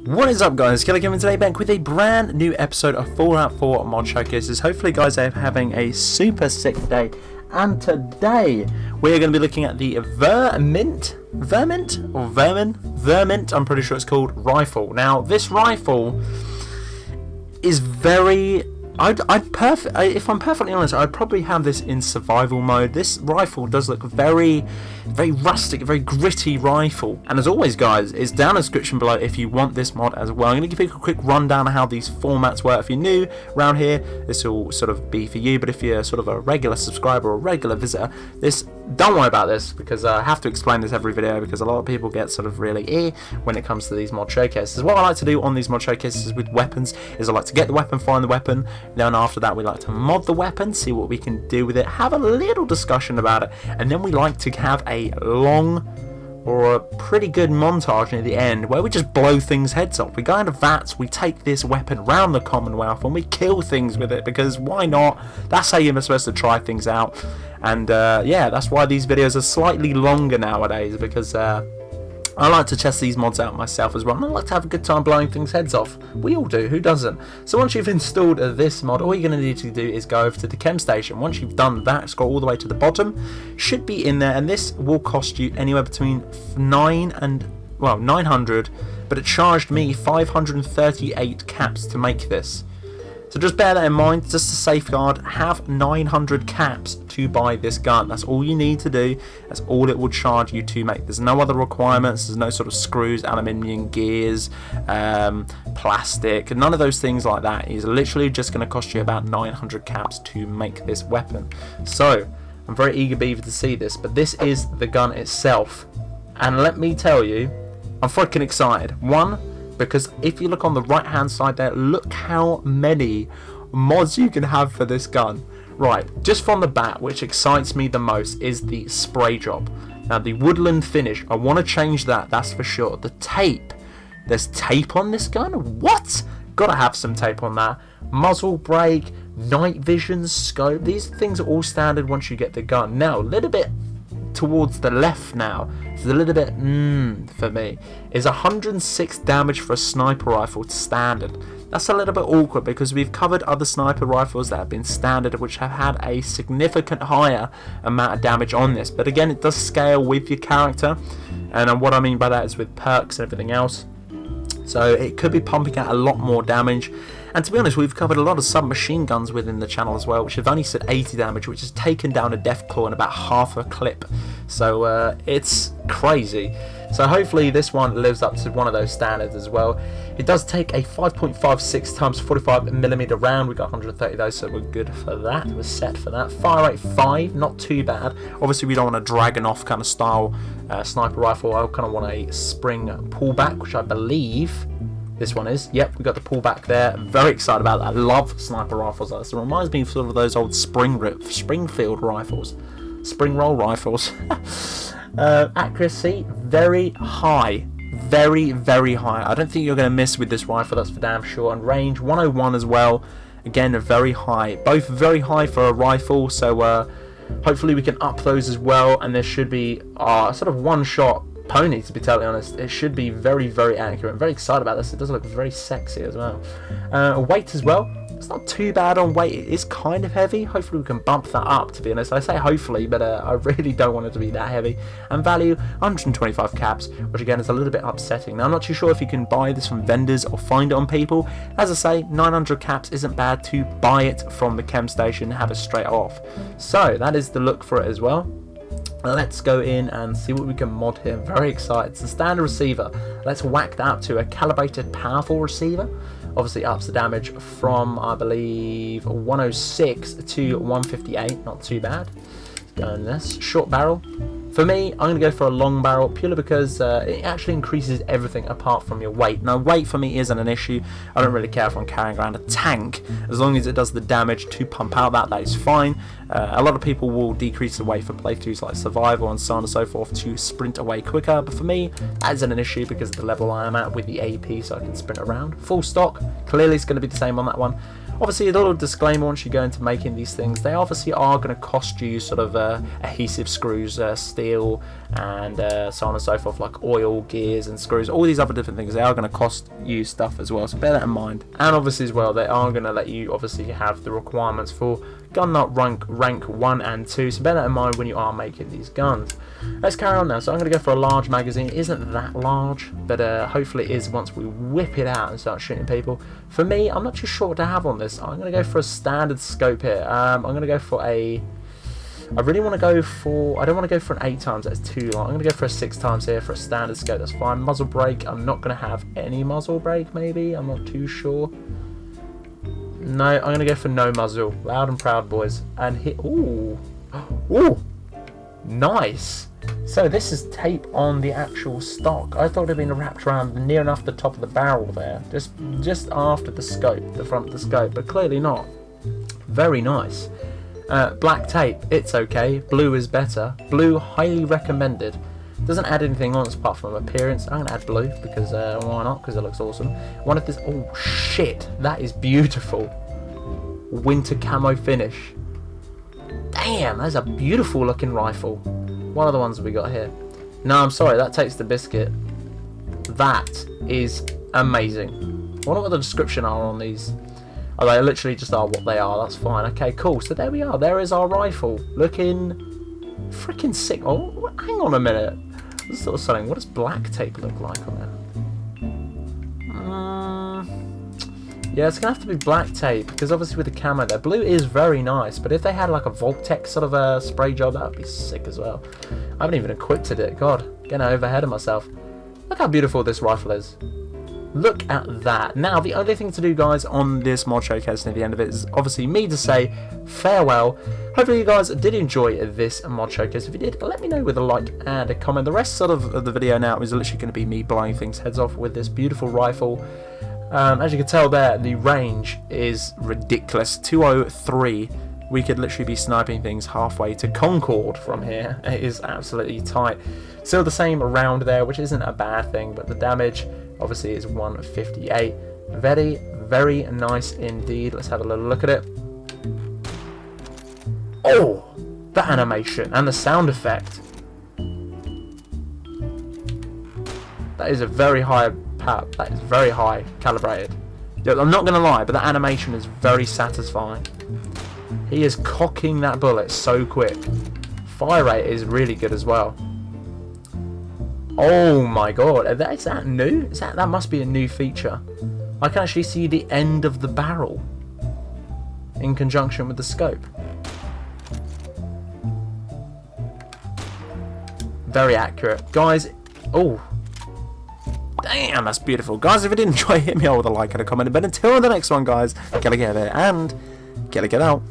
What is up, guys? Killerkev, and today back with a brand new episode of Fallout 4 Mod Showcases. Hopefully guys are having a super sick day, and today we're going to be looking at the Varmint, I'm pretty sure it's called, rifle. Now this rifle is very... if I'm perfectly honest, I'd probably have this in survival mode. This rifle does look very rustic, very gritty rifle. And as always, guys, it's down in the description below if you want this mod as well. I'm going to give you a quick rundown of how these formats work. If you're new around here, this will sort of be for you. But if you're sort of a regular subscriber or a regular visitor, don't worry about this, because I have to explain this every video, because a lot of people get sort of really when it comes to these mod showcases. What I like to do on these mod showcases with weapons is I like to get the weapon, find the weapon. Then after that we like to mod the weapon, see what we can do with it, have a little discussion about it, and then we like to have a long or a pretty good montage near the end where we just blow things heads off. We go into VATS, we take this weapon around the Commonwealth and we kill things with it, because why not? That's how you're supposed to try things out. And yeah, that's why these videos are slightly longer nowadays, because I like to test these mods out myself as well, and I like to have a good time blowing things heads off. We all do, who doesn't? So once you've installed this mod, all you're going to need to do is go over to the chem station. Once you've done that, scroll all the way to the bottom, should be in there, and this will cost you anywhere between 900, but it charged me 538 caps to make this. So just bear that in mind, just to safeguard, have 900 caps to buy this gun. That's all you need to do. That's all it will charge you to make. There's no other requirements. There's no sort of screws, aluminium, gears, plastic, none of those things like that. It's literally just going to cost you about 900 caps to make this weapon. So I'm very eager beaver to see this, but this is the gun itself. And let me tell you, I'm freaking excited. One, because if you look on the right hand side there, look how many mods you can have for this gun. Right, just from the bat, which excites me the most is the spray job. Now the woodland finish, I want to change that, that's for sure. The tape, there's tape on this gun? What? Gotta have some tape on that. Muzzle brake, night vision, scope, these things are all standard once you get the gun. Now a little bit towards the left now, it's a little bit for me, is 106 damage for a sniper rifle to standard. That's a little bit awkward, because we've covered other sniper rifles that have been standard which have had a significant higher amount of damage on this, but again it does scale with your character, and what I mean by that is with perks and everything else. So it could be pumping out a lot more damage. And to be honest, we've covered a lot of submachine guns within the channel as well, which have only said 80 damage, which has taken down a Deathclaw in about half a clip. So it's crazy. So hopefully this one lives up to one of those standards as well. It does take a 5.56 times 45mm round. We got 130 of those, so we're good for that. We're set for that. Fire rate 5, not too bad. Obviously we don't want a dragon off kind of style sniper rifle. I kind of want a spring pullback, which I believe this one is. Yep, we got the pullback there. Very excited about that. I love sniper rifles. It reminds me of sort of those old Springfield rifles, spring roll rifles. Accuracy very high, very high. I don't think you're going to miss with this rifle, that's for damn sure. And range 101 as well. Again, very high. Both very high for a rifle. So hopefully we can up those as well. And there should be sort of one shot pony, to be totally honest. It should be very accurate. I'm very excited about this. It does look very sexy as well. Weight as well, it's not too bad on weight. It is kind of heavy. Hopefully we can bump that up, to be honest. I say hopefully, but I really don't want it to be that heavy. And value 125 caps, which again is a little bit upsetting. Now I'm not too sure if you can buy this from vendors or find it on people. As I say, 900 caps isn't bad to buy it from the chem station, have it straight off. So that is the look for it as well. Let's go in and see what we can mod here. Very excited. It's a standard receiver. Let's whack that up to a calibrated powerful receiver. Obviously ups the damage from, I believe, 106 to 158. Not too bad. Let's go in this. Short barrel. For me, I'm going to go for a long barrel, purely because it actually increases everything apart from your weight. Now, weight for me isn't an issue. I don't really care if I'm carrying around a tank. As long as it does the damage to pump out that is fine. A lot of people will decrease the weight for playthroughs like survival and so on and so forth to sprint away quicker. But for me, that isn't an issue because of the level I am at with the AP, so I can sprint around. Full stock, clearly it's going to be the same on that one. Obviously, a little disclaimer once you go into making these things, they obviously are going to cost you sort of adhesive screws, steel, and so on and so forth, like oil, gears, and screws, all these other different things. They are going to cost you stuff as well, so bear that in mind. And obviously as well, they are going to let you obviously have the requirements for gun nut rank 1 and 2, so bear that in mind when you are making these guns. Let's carry on now. So I'm going to go for a large magazine. It isn't that large, but hopefully it is once we whip it out and start shooting people. For me, I'm not too sure what to have on this. I'm going to go for a standard scope here. I'm going to go for a... I really want to go for... I don't want to go for an 8 times, that's too long. I'm going to go for a 6 times here for a standard scope, that's fine. Muzzle brake, I'm not going to have any muzzle brake maybe, I'm not too sure. No, I'm going to go for no muzzle. Loud and proud, boys. And hit... Ooh! Ooh! Nice! So this is tape on the actual stock. I thought it had been wrapped around near enough the top of the barrel there. Just after the scope, the front of the scope, but clearly not. Very nice. Black tape, it's okay. Blue is better. Blue, highly recommended. Doesn't add anything on apart from appearance. I'm going to add blue because why not? Because it looks awesome. One of this... Oh shit, that is beautiful. Winter camo finish. Damn, that's a beautiful looking rifle. What are the ones we got here? No, I'm sorry, that takes the biscuit. That is amazing. I wonder what the description are on these. Oh, they literally just are what they are. That's fine. Okay, cool. So there we are. There is our rifle. Looking freaking sick. Oh, hang on a minute. This is sort of something. What does black tape look like on there? Yeah, it's going to have to be black tape, because obviously with the camo there, blue is very nice, but if they had like a Voltec sort of a spray job, that would be sick as well. I haven't even equipped it, god, getting overhead of myself. Look how beautiful this rifle is. Look at that. Now, the only thing to do, guys, on this mod showcase near the end of it is obviously me to say farewell. Hopefully you guys did enjoy this mod showcase. If you did, let me know with a like and a comment. The rest sort of the video now is literally going to be me blowing things heads off with this beautiful rifle. As you can tell there, the range is ridiculous. 203. We could literally be sniping things halfway to Concord from here. It is absolutely tight. Still the same around there, which isn't a bad thing, but the damage obviously is 158. Very, very nice indeed. Let's have a little look at it. Oh, the animation and the sound effect. That is a very high power. That is very high calibrated. I'm not going to lie, but the animation is very satisfying. He is cocking that bullet so quick. Fire rate is really good as well. Oh my god, is that new? That must be a new feature. I can actually see the end of the barrel in conjunction with the scope. Very accurate. Guys, oh. Damn, that's beautiful. Guys, if you did enjoy, hit me out with a like and a comment. But until the next one, guys, Killerkev and Killerkev out.